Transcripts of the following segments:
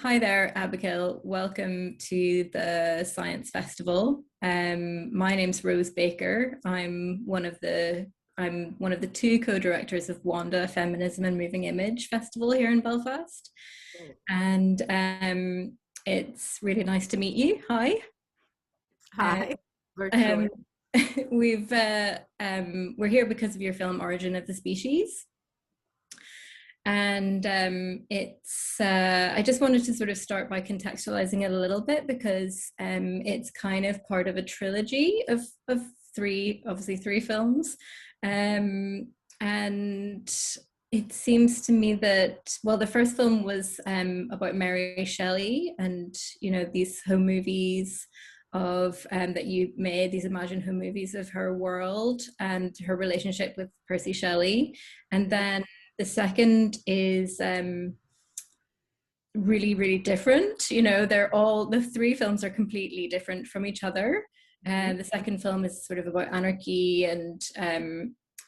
Hi there, Abigail. Welcome to the Science Festival. My name's Rose Baker. I'm one of the two co-directors of Wanda Feminism and Moving Image Festival here in Belfast, Great. and it's really nice to meet you. Hi. Uh, Hi, virtually. um, we're here because of your film Origin of the Species. And I just wanted to sort of start by contextualizing it a little bit because it's kind of part of a trilogy of obviously three films. And it seems to me that, well, the first film was about Mary Shelley and, these home movies of that you made, these imagined home movies of her world and her relationship with Percy Shelley. And then the second is really, really different. The three films are completely different from each other. And the second film is sort of about anarchy, and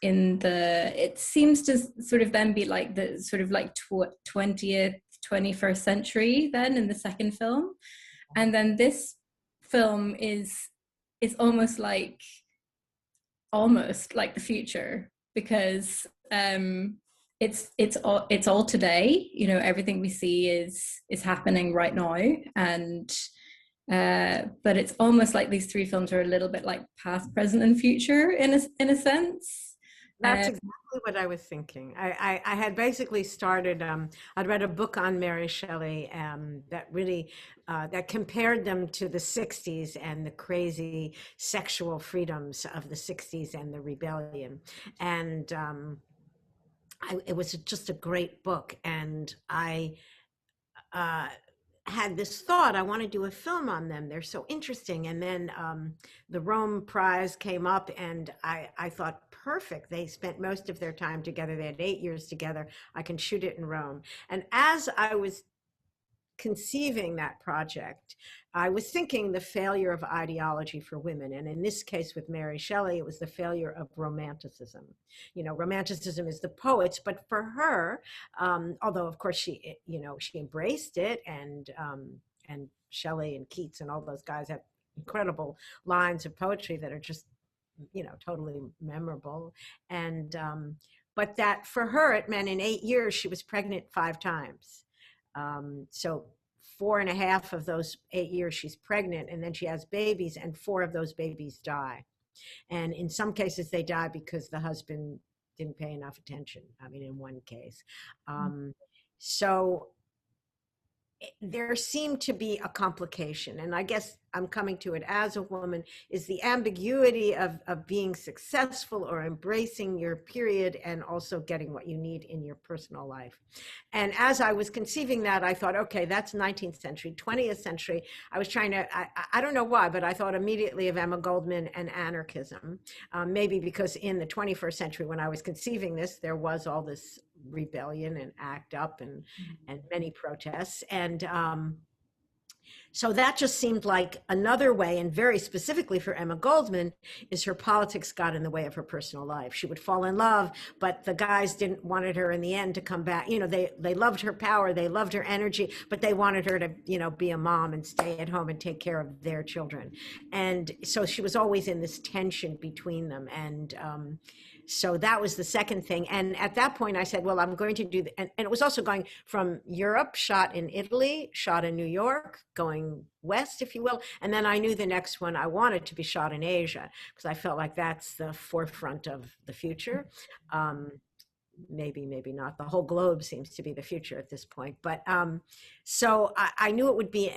it seems to sort of then be like the sort of like 20th, 21st century then in the second film. And then this film is almost like the future, because it's all today. Everything we see is happening right now, and but it's almost like these three films are a little bit like past, present, and future in a sense. That's exactly what I was thinking. I had basically started, I'd read a book on Mary Shelley that really, that compared them to the 60s and the crazy sexual freedoms of the 60s and the rebellion. And it was just a great book. And I uh, had this thought, I want to do a film on them. They're so interesting. And then the Rome Prize came up, and I thought, perfect. They spent most of their time together. They had 8 years together. I can shoot it in Rome. And as I was conceiving that project, I was thinking the failure of ideology for women. And in this case with Mary Shelley, it was the failure of romanticism. Romanticism is the poets, but for her, although of course she embraced it, and Shelley and Keats and all those guys have incredible lines of poetry that are just, totally memorable. And, but that for her, it meant in 8 years, she was pregnant 5 times. So 4.5 of those 8 years she's pregnant, and then she has babies, and 4 of those babies die. And in some cases they die because the husband didn't pay enough attention. I mean, in one case. So there seemed to be a complication, and I guess I'm coming to it as a woman, is the ambiguity of being successful or embracing your period and also getting what you need in your personal life. And as I was conceiving that, I thought, okay, that's 19th century. 20th century, I was trying to, I don't know why, but I thought immediately of Emma Goldman and anarchism. Maybe because in the 21st century, when I was conceiving this, there was all this rebellion and ACT UP and many protests. And so that just seemed like another way, and very specifically for Emma Goldman, is her politics got in the way of her personal life. She would fall in love, but the guys didn't wanted her in the end to come back. They loved her power, they loved her energy, but they wanted her to, be a mom and stay at home and take care of their children. And so she was always in this tension between them. And so that was the second thing. And at that point I said, well, I'm going to do and it was also going from Europe, shot in Italy, shot in New York, going west, if you will. And then I knew the next one I wanted to be shot in Asia, because I felt like that's the forefront of the future. Maybe not. The whole globe seems to be the future at this point. But so I knew it would be,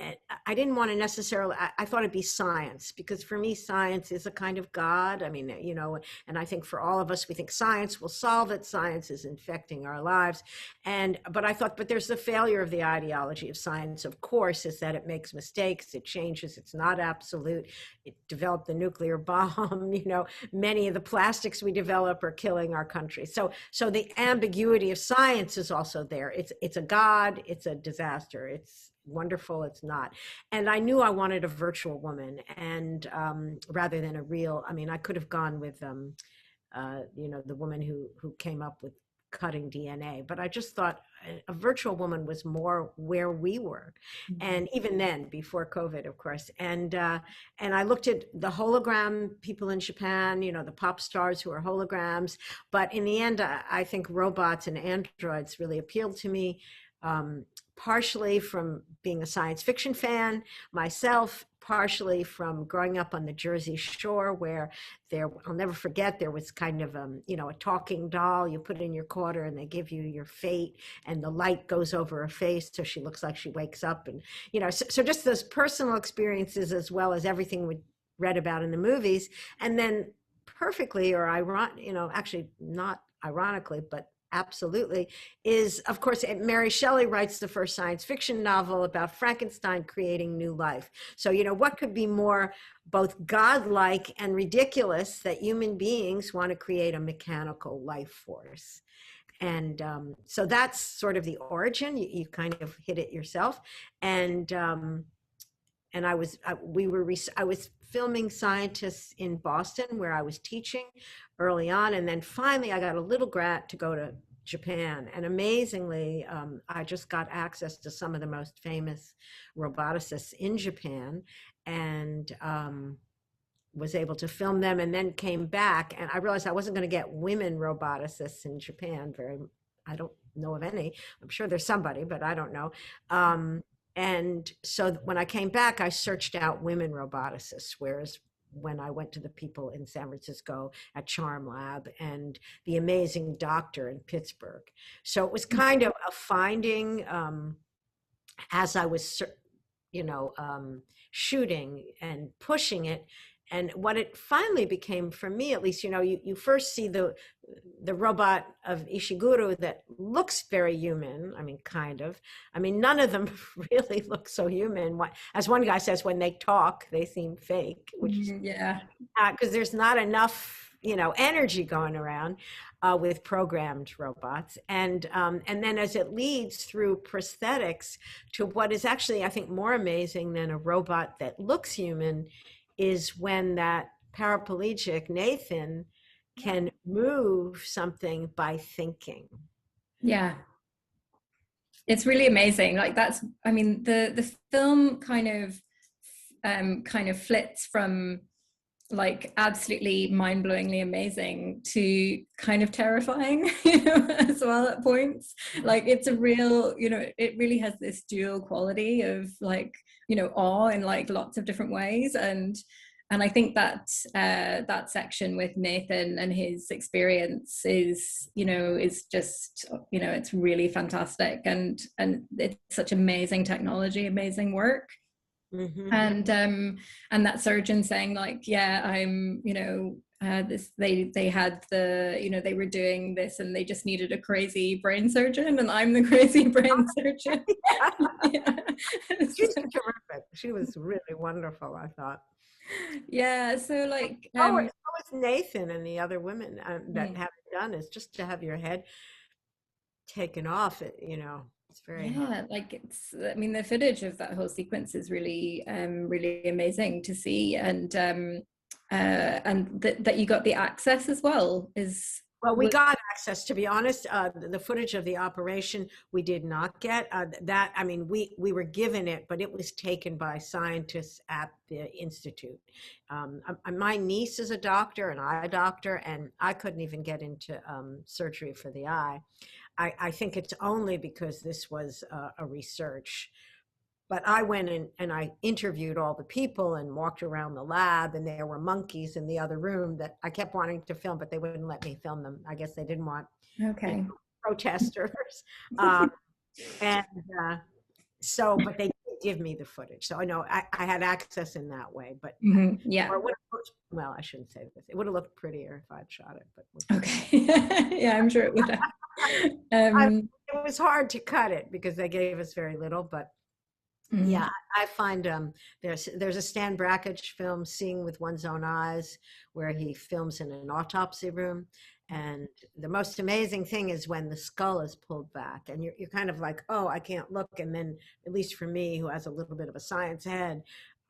I didn't want to necessarily, I thought it'd be science, because for me, science is a kind of God. I mean, and I think for all of us, we think science will solve it. Science is infecting our lives. But I thought, but there's the failure of the ideology of science, of course, is that it makes mistakes, it changes, it's not absolute. It developed the nuclear bomb, many of the plastics we develop are killing our country. So the ambiguity of science is also there. It's a God, it's a disaster, it's wonderful, it's not. And I knew I wanted a virtual woman, and rather than a real. I mean, I could have gone with the woman who came up with cutting DNA, but I just thought a virtual woman was more where we were. And even then, before COVID, of course. And I looked at the hologram people in Japan, you know, the pop stars who are holograms. But in the end, I think robots and androids really appealed to me, partially from being a science fiction fan myself, partially from growing up on the Jersey Shore, where I'll never forget, there was kind of, you know, a talking doll you put in your quarter and they give you your fate, and the light goes over her face so she looks like she wakes up. And, you know, so just those personal experiences, as well as everything we read about in the movies. And then perfectly, or you know, actually not ironically, but absolutely, is, of course, Mary Shelley writes the first science fiction novel about Frankenstein creating new life. So, you know, what could be more both godlike and ridiculous that human beings want to create a mechanical life force? And so that's sort of the origin. You kind of hit it yourself. And I was filming scientists in Boston, where I was teaching early on, and then finally I got a little grant to go to Japan, and amazingly, I just got access to some of the most famous roboticists in Japan, and was able to film them, and then came back, and I realized I wasn't going to get women roboticists in Japan. I don't know of any. I'm sure there's somebody, but I don't know. And so when I came back, I searched out women roboticists, whereas when I went to the people in San Francisco at Charm Lab and the amazing doctor in Pittsburgh. So it was kind of a finding, as I was, you know, shooting and pushing it. And what it finally became for me, at least, you know, you first see the robot of Ishiguro that looks very human. I mean, kind of. I mean, none of them really look so human. As one guy says, when they talk, they seem fake, which is, yeah, because there's not enough, you know, energy going around with programmed robots. And then as it leads through prosthetics to what is actually, I think, more amazing than a robot that looks human, is when that paraplegic Nathan can move something by thinking. yeah, it's really amazing. Like that's, I mean, the film kind of flits from like absolutely mind-blowingly amazing to kind of terrifying, you know, as well at points. Like it's a real, you know, it really has this dual quality of like, you know, awe in like lots of different ways. And I think that that section with Nathan and his experience is, you know, is just, you know, it's really fantastic, and it's such amazing technology, amazing work. Mm-hmm. And that surgeon saying like, yeah, I'm, you know, this, they had the, you know, they were doing this and they just needed a crazy brain surgeon, and I'm the crazy brain surgeon. Yeah. She's terrific. She was really wonderful, I thought. Yeah, so like so was Nathan and the other women that have it done, is just to have your head taken off it, you know, it's very hard. yeah, like it's, I mean, the footage of that whole sequence is really really amazing to see. And that you got the access as well is, Well, we got access, to be honest. The footage of the operation we did not get. That, I mean, we were given it, but it was taken by scientists at the institute. My niece is a doctor, an eye doctor, and I couldn't even get into surgery for the eye. I think it's only because this was a research. But I went in and I interviewed all the people and walked around the lab, and there were monkeys in the other room that I kept wanting to film, but they wouldn't let me film them. I guess they didn't want, okay, you know, protesters. And so, but they did give me the footage. So I know I had access in that way, but yeah, or well, I shouldn't say this. It would have looked prettier if I'd shot it, but okay. Yeah, I'm sure it would have. It was hard to cut it because they gave us very little, but yeah, I find there's a Stan Brakhage film, Seeing with One's Own Eyes, where he films in an autopsy room. And the most amazing thing is when the skull is pulled back and you're kind of like, oh, I can't look. And then, at least for me, who has a little bit of a science head,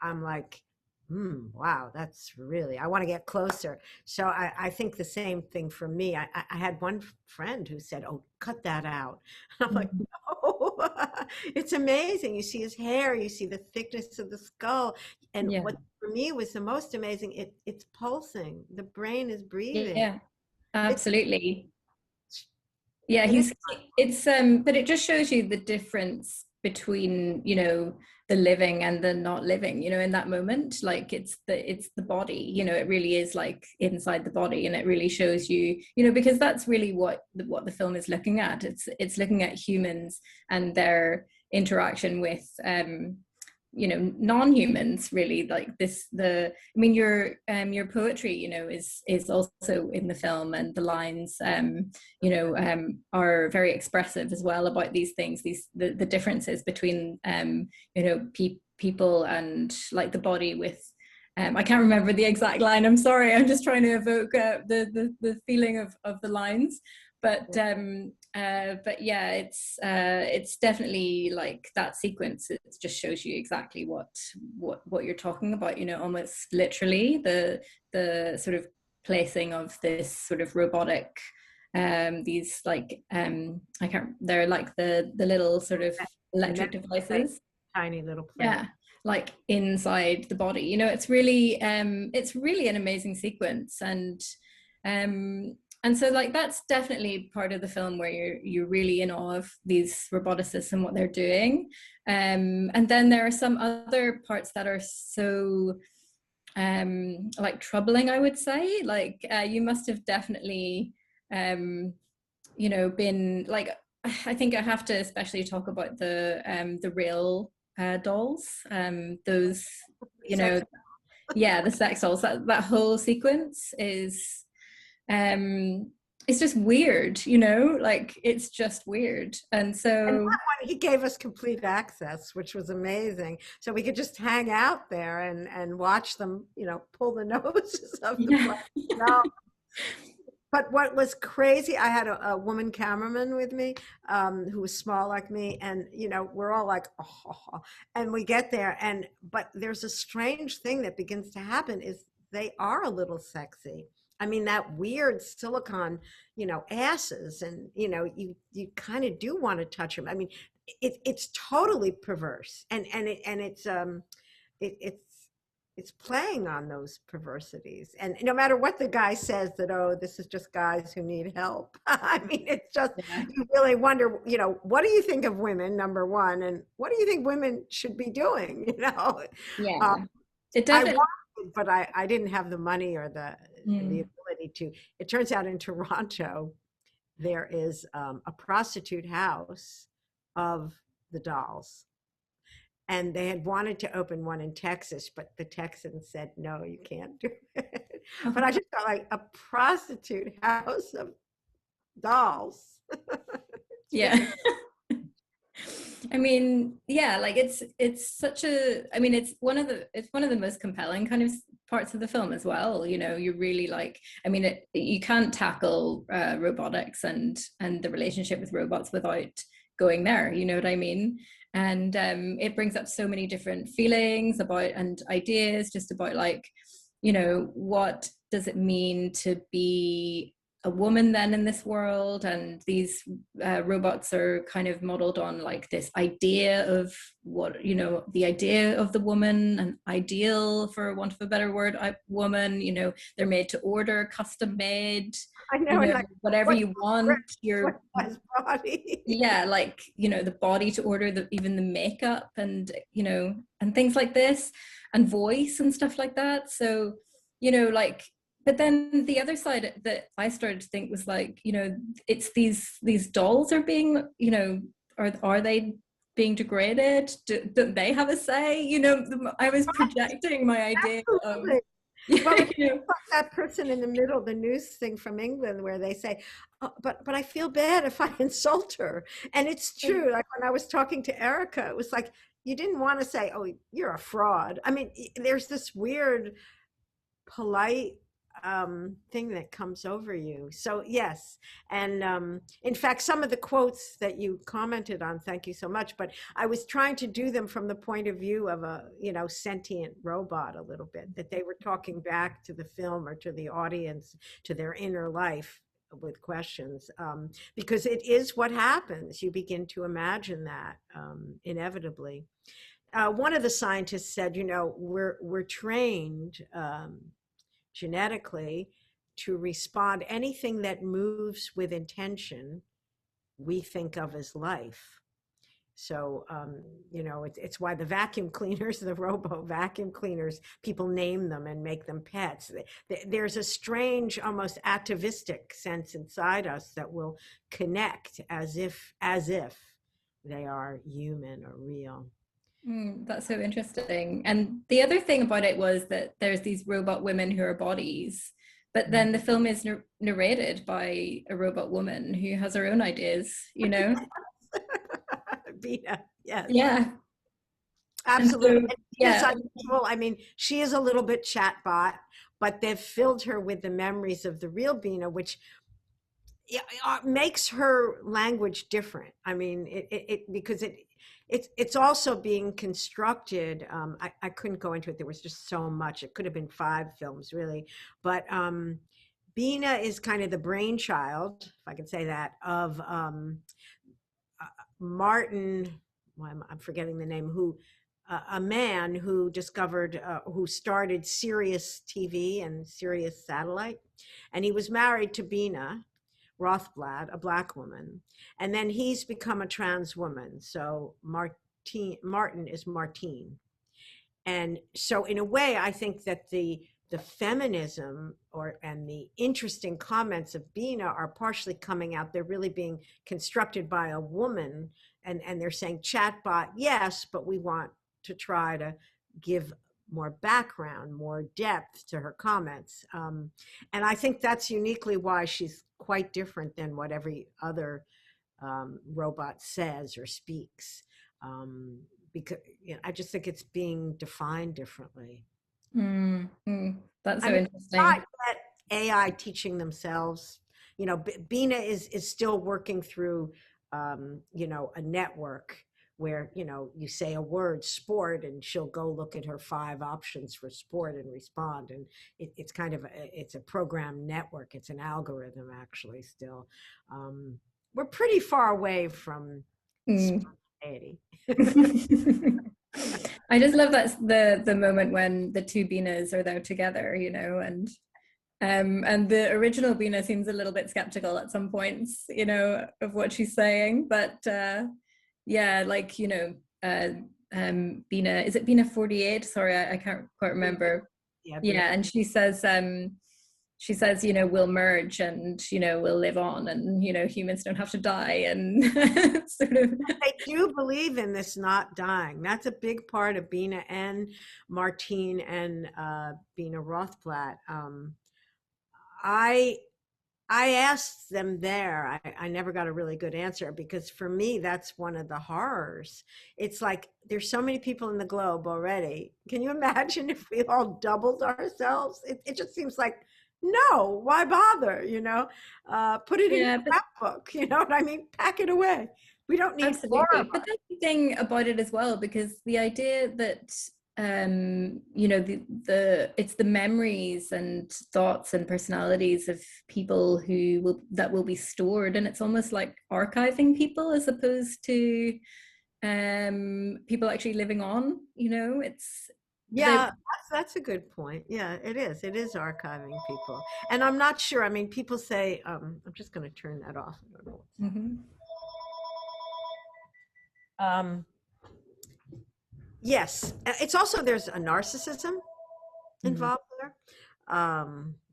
I'm like, Wow, that's really, I want to get closer. So I think the same thing for me. I had one friend who said, "Oh, cut that out." And I'm like, Mhm. "No, it's amazing. You see his hair, you see the thickness of the skull. And Yeah, what for me was the most amazing, it's pulsing. The brain is breathing. yeah, It's, absolutely. Yeah, it is, he's it's but it just shows you the difference between, the living and the not living, in that moment. Like it's the body, it really is like inside the body, and it really shows you, because that's really what the film is looking at. It's looking at humans and their interaction with non-humans, really. Like your poetry, is also in the film, and the lines are very expressive as well about these things, the differences between people and like the body with I can't remember the exact line. I'm sorry. I'm just trying to evoke the feeling of the lines, but yeah, it's definitely like that sequence. It just shows you exactly what you're talking about. Almost literally the sort of placing of this sort of robotic these like I can't they're like the little sort of the electric medical plate, devices, tiny little plate. yeah, like inside the body. It's really an amazing sequence, and so like that's definitely part of the film where you're really in awe of these roboticists and what they're doing. And then there are some other parts that are so like troubling, I would say. Like you must have definitely been like, I think I have to especially talk about the real dolls, those, you know Sex. yeah, the sex dolls. That whole sequence is um it's just weird, like it's just weird. And And so that one, he gave us complete access, which was amazing. So we could just hang out there and watch them, pull the noses of the yeah. plane. No, but what was crazy, I had a woman cameraman with me, who was small like me, and we're all like, oh, and we get there, but there's a strange thing that begins to happen is they are a little sexy. I mean, that weird silicone, asses, and you kind of do want to touch them. I mean, it's totally perverse, and it's playing on those perversities. And no matter what the guy says that, oh, this is just guys who need help. I mean, it's just, Yeah, you really wonder, what do you think of women, number one, and what do you think women should be doing? Uh, yeah, it I definitely. wanted, but I didn't have the money or the Mm. ability to. It turns out in Toronto, there is a prostitute house of the dolls, and they had wanted to open one in Texas, but the Texans said, no, you can't do it. But I just felt like a prostitute house of dolls. It's Yeah. really, I mean, yeah, like it's such a, I mean, it's one of the most compelling kind of parts of the film as well. You really like, I mean, you can't tackle robotics and the relationship with robots without going there. You know what I mean? And it brings up so many different feelings about and ideas just about like, what does it mean to be a woman then in this world. And these robots are kind of modeled on like this idea of what, the idea of the woman, an ideal, for want of a better word, woman. They're made to order, custom made, I know, and like, whatever what you want. what You're size body? Yeah, like, the body to order, even the makeup, and things like this, and voice and stuff like that. So, like, but then the other side that I started to think was like, it's these dolls are being, are they being degraded? Don't they have a say? I was projecting my idea of, Absolutely. Well, it's you know, like that person in the middle, the news thing from England, where they say, oh, but I feel bad if I insult her. And it's true. Like when I was talking to Erica, it was like, you didn't want to say, oh, you're a fraud. I mean, there's this weird, polite, thing that comes over you. So yes, and in fact, some of the quotes that you commented on, thank you so much. But I was trying to do them from the point of view of a sentient robot a little bit, that they were talking back to the film or to the audience, to their inner life with questions, because it is what happens. You begin to imagine that inevitably. One of the scientists said, we're trained genetically to respond. Anything that moves with intention, we think of as life. So, it's why the vacuum cleaners, the robo vacuum cleaners, people name them and make them pets. There's a strange, almost atavistic sense inside us that will connect as if they are human or real. That's so interesting. And the other thing about it was that there's these robot women who are bodies, but then the film is narrated by a robot woman who has her own ideas, Bina, yes. Yeah. Absolutely. So, And Bina's yeah. unusual. I mean, she is a little bit chatbot, but they've filled her with the memories of the real Bina, which makes her language different. I mean, because it's also being constructed. I couldn't go into it. There was just so much. It could have been 5 films, really. But Bina is kind of the brainchild, if I can say that, of Martin. Well, I'm forgetting the name. A man who who started Sirius TV and Sirius Satellite, and he was married to Bina Rothblatt, a black woman, and then he's become a trans woman. So Martin is Martine. And so in a way, I think that the feminism and the interesting comments of Bina are partially coming out. They're really being constructed by a woman, and they're saying chatbot, yes, but we want to try to give more background, more depth to her comments. And I think that's uniquely why she's quite different than what every other robot says or speaks. Because I just think it's being defined differently. That's I so mean, not interesting. yet AI teaching themselves. Bina is still working through, a network where, you say a word, sport, and she'll go look at her 5 options for sport and respond. And it's kind of, it's a program network. It's an algorithm, actually, still. We're pretty far away from Mm. spontaneity. I just love that the moment when the two Binas are there together, and the original Bina seems a little bit skeptical at some points, of what she's saying. But yeah, like Bina, is it Bina 48? Sorry, I can't quite remember. Yeah, Yeah, and she says, we'll merge and we'll live on, and humans don't have to die, and sort of. I do believe in this not dying. That's a big part of Bina and Martine and Bina Rothblatt. I I asked them there. I never got a really good answer because for me, that's one of the horrors. It's like there's so many people in the globe already. Can you imagine if we all doubled ourselves? It just seems like, no, why bother? Put it in your Yeah, but scrapbook. You know what I mean? Pack it away. We don't need four of absolutely. But us. that's the thing about it as well, because the idea that the it's the memories and thoughts and personalities of people that will be stored, and it's almost like archiving people as opposed to people actually living on. It's Yeah, the that's a good point. Yeah, it is. It is archiving people. And I'm not sure. I mean, people say, I'm just going to turn that off. I don't know what's happening. Mhm. Um, yes, it's also there's a narcissism Mhm. involved there.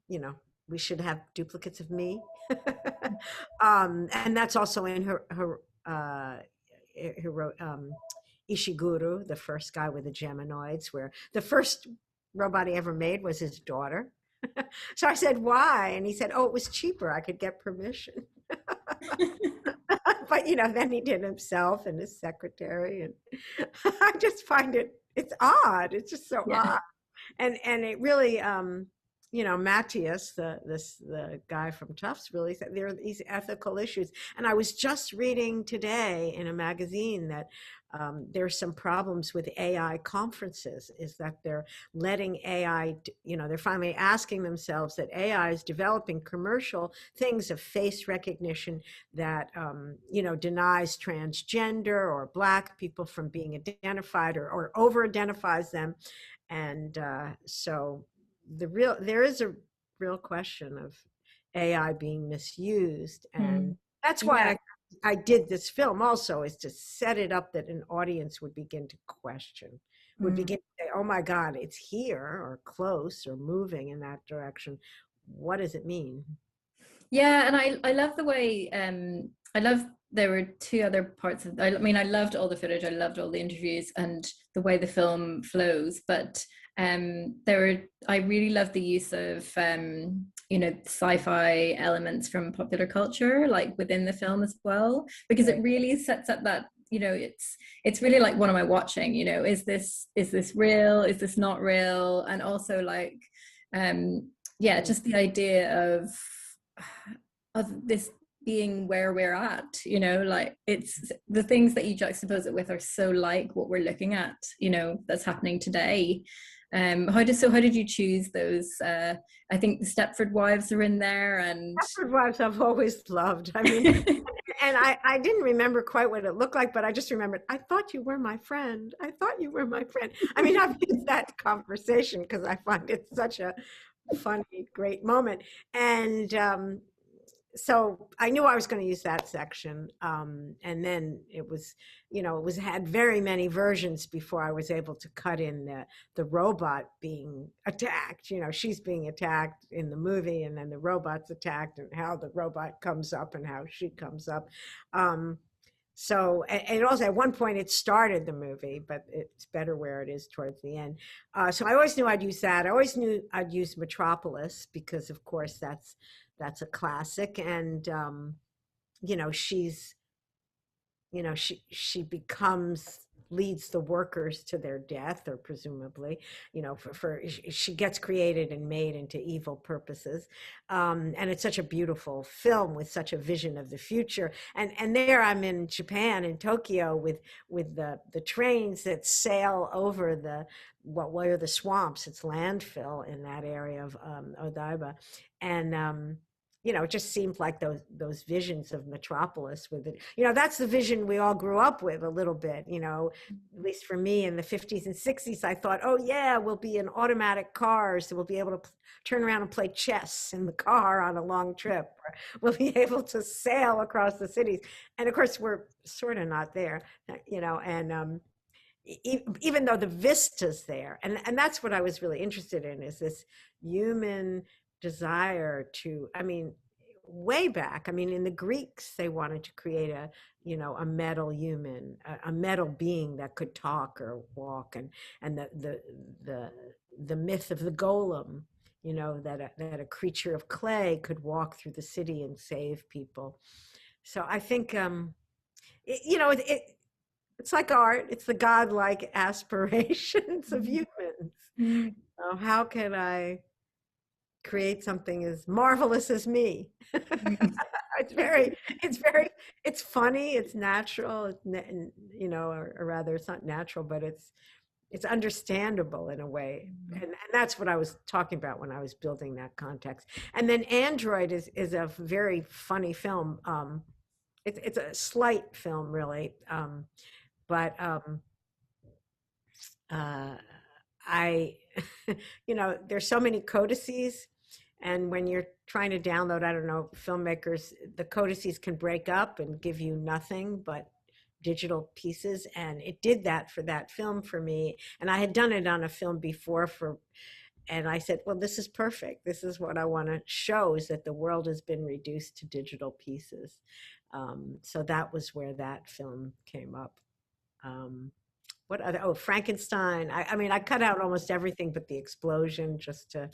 You know, we should have duplicates of me. And that's also in her wrote Ishiguro, the first guy with the Geminoids, where the first robot he ever made was his daughter. So I said, why? And he said, oh, it was cheaper. I could get permission. But then he did himself and his secretary. And I just find it's odd. It's just so Yeah. odd. And it really, Matthias, the guy from Tufts, really said there are these ethical issues. And I was just reading today in a magazine that there's some problems with AI conferences, is that they're letting AI, they're finally asking themselves that AI is developing commercial things of face recognition that, denies transgender or Black people from being identified or over-identifies them. And so there is a real question of AI being misused. And Mm. that's why Yeah. I did this film also, is to set it up that an audience would begin to question, would Mm. begin to say, oh my God, it's here or close or moving in that direction. What does it mean? Yeah, and I love the way I love there were two other parts of I mean I loved all the footage, I loved all the interviews and the way the film flows, but there were I really loved the use of sci-fi elements from popular culture like within the film as well, because it Right. really sets up that it's really like, what am I watching? Is this real? Is this not real? And also like yeah, just the idea of this being where we're at, like it's the things that you juxtapose it with are so like what we're looking at, that's happening today. How did you choose those? I think the Stepford Wives are in there, and Stepford Wives I've always loved. I mean, and I didn't remember quite what it looked like, but I just remembered, I thought you were my friend. I thought you were my friend. I mean, I've used that conversation because I find it such a funny, great moment. And so I knew I was going to use that section. And then it had very many versions before I was able to cut in the robot being attacked. She's being attacked in the movie, and then the robot's attacked, and how the robot comes up and how she comes up. And also at one point it started the movie, but it's better where it is towards the end. So I always knew I'd use that. I always knew I'd use Metropolis because, of course, that's a classic. And she's she leads the workers to their death, or presumably, she gets created and made into evil purposes. And it's such a beautiful film with such a vision of the future. And there I'm in Japan, in Tokyo, with the trains that sail over what were the swamps. It's landfill in that area of Odaiba. And it just seemed like those visions of Metropolis with it. That's the vision we all grew up with a little bit, at least for me in the 50s and 60s. I thought, oh yeah, we'll be in automatic cars. So we'll be able to turn around and play chess in the car on a long trip. Or we'll be able to sail across the cities. And of course, we're sort of not there, and even though the vista's there. And that's what I was really interested in, is this human desire to, I mean, way back, I mean, in the Greeks, they wanted to create a metal human, a metal being that could talk or walk, and the myth of the golem, that a creature of clay could walk through the city and save people. So I think, it's like art. It's the godlike aspirations of humans. mm, How can I create something as marvelous as me? mm, It's funny. It's natural. Or rather, it's not natural, but it's understandable in a way. And that's what I was talking about when I was building that context. And then Android is a very funny film. It's a slight film, really. But I, there's so many codices, and when you're trying to download, I don't know, filmmakers, the codices can break up and give you nothing but digital pieces, and it did that for that film for me. And I had done it on a film before and I said, well, this is perfect. This is what I want to show, is that the world has been reduced to digital pieces. So that was where that film came up. What other? Oh, Frankenstein. I mean, I cut out almost everything but the explosion, just to,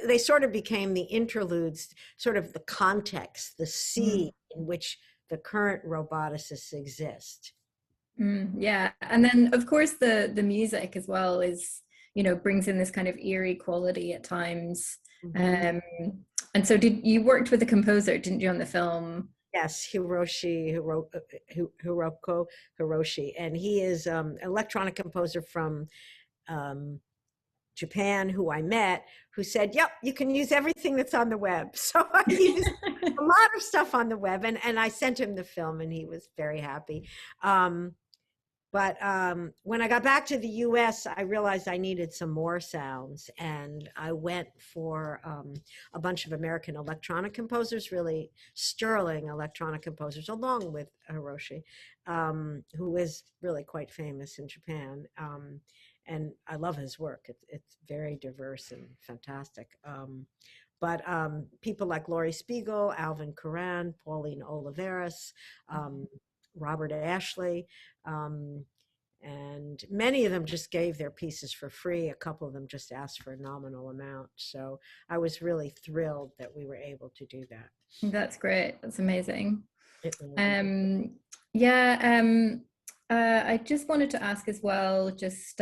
they sort of became the interludes, sort of the context, the sea in which the current roboticists exist. yeah, and then of course the music as well is, brings in this kind of eerie quality at times. Mhm. Um, and so, did you worked with a composer, didn't you, on the film? Yes, Hiroko Hiroshi, and he is an electronic composer from um, Japan who I met, who said, "Yep, you can use everything that's on the web." So I used a lot of stuff on the web, and I sent him the film, and he was very happy. Um, but when I got back to the US, I realized I needed some more sounds. And I went for a bunch of American electronic composers, really sterling electronic composers, along with Hiroshi, who is really quite famous in Japan. And I love his work. It's very diverse and fantastic. But people like Laurie Spiegel, Alvin Curran, Pauline Oliveras, um, Robert Ashley, um, and many of them just gave their pieces for free. A couple of them just asked for a nominal amount. So I was really thrilled that we were able to do that. That's great. That's amazing. It really is. Um, yeah, I just wanted to ask as well, just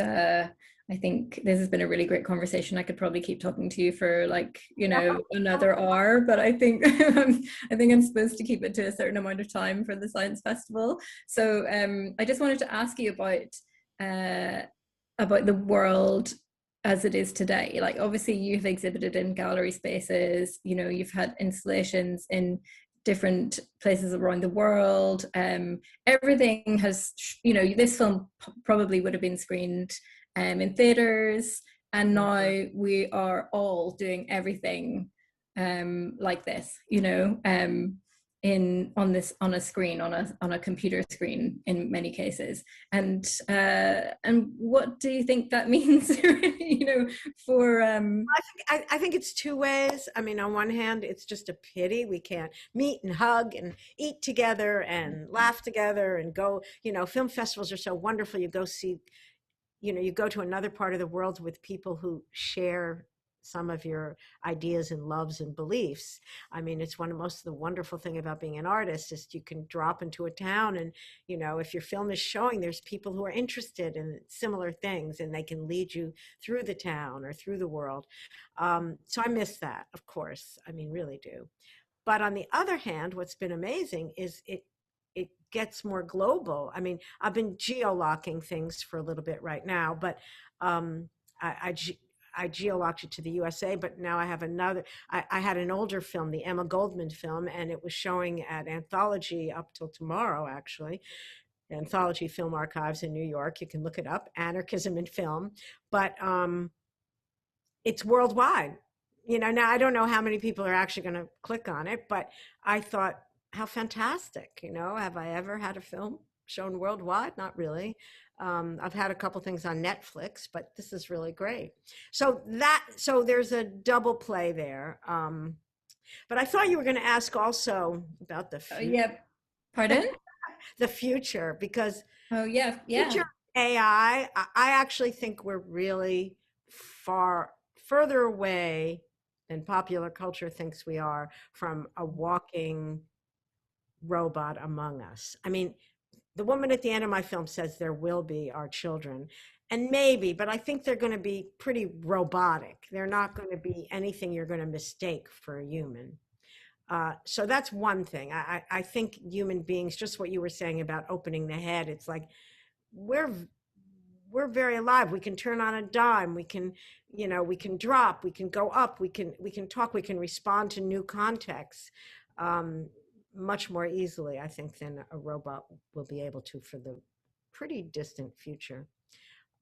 I think this has been a really great conversation. I could probably keep talking to you for like, another hour, but I think I think I'm supposed to keep it to a certain amount of time for the science festival. So I just wanted to ask you uh about the world as it is today. Like obviously you've exhibited in gallery spaces, you've had installations in different places around the world. Everything has, this film probably would have been screened in theaters, and now we are all doing everything like this, in on a screen, on a computer screen in many cases. And what do you think that means, for I think it's two ways. I mean, on one hand, it's just a pity we can't meet and hug and eat together and laugh together and go, film festivals are so wonderful. You go see, you go to another part of the world with people who share some of your ideas and loves and beliefs. I mean, it's one of most of the wonderful thing about being an artist is you can drop into a town and, if your film is showing, there's people who are interested in similar things and they can lead you through the town or through the world. So I miss that, of course. I mean, really do. But on the other hand, what's been amazing is it gets more global. I mean, I've been geolocking things for a little bit right now, but um, I geolocked it to the USA, but now I have another. I had an older film, the Emma Goldman film, and it was showing at Anthology up till tomorrow, actually. Anthology Film Archives in New York. You can look it up, Anarchism in Film. But it's worldwide. Now I don't know how many people are actually going to click on it, but I thought, how fantastic. Have I ever had a film shown worldwide? Not really. I've had a couple things on Netflix, but this is really great. So there's a double play there. But I thought you were going to ask also about yeah, pardon? the future, because Oh yeah, yeah. future AI, I actually think we're really further away than popular culture thinks we are from a walking robot among us. I mean, the woman at the end of my film says there will be our children. And maybe, but I think they're going to be pretty robotic. They're not going to be anything you're going to mistake for a human. So that's one thing. I think human beings, just what you were saying about opening the head, it's like we're we're very alive. We can turn on a dime. We can drop. We can go up. We can talk. We can respond to new contexts much more easily, I think, than a robot will be able to for the pretty distant future.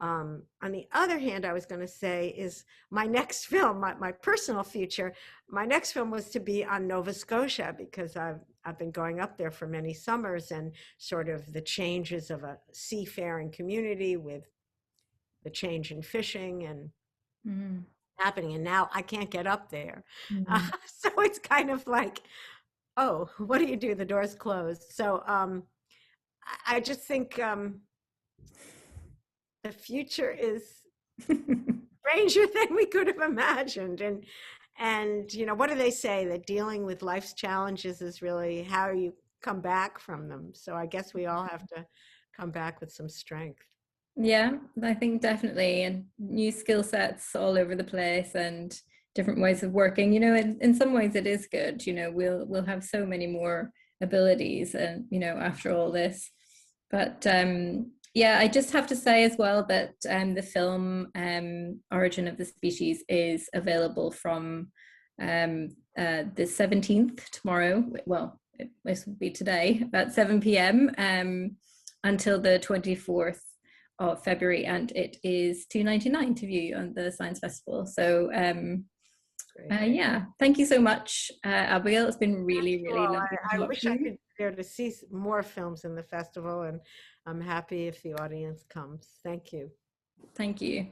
On the other hand, I was going to say is my next film, my personal future. My next film was to be on Nova Scotia because I've been going up there for many summers and sort of the changes of a seafaring community with the change in fishing and happening. And now I can't get up there, so it's kind of like, oh, what do you do? The door's closed. So I just think the future is stranger than we could have imagined. And what do they say? That dealing with life's challenges is really how you come back from them. So I guess we all have to come back with some strength. Yeah, I think definitely, and new skill sets all over the place and different ways of working. In some ways it is good. We'll have so many more abilities, and after all this. But yeah, I just have to say as well that the film Origin of the Species is available from the 17th, tomorrow. Well, this will be today at 7 p.m. Until the 24th of February, and it is $2.99 to view on the Science Festival. So Great. yeah, thank you so much, Abigail. It's been Thank really, you really all. lovely to I talk wish to I you. could be there to see more films in the festival, and I'm happy if the audience comes. Thank you. Thank you.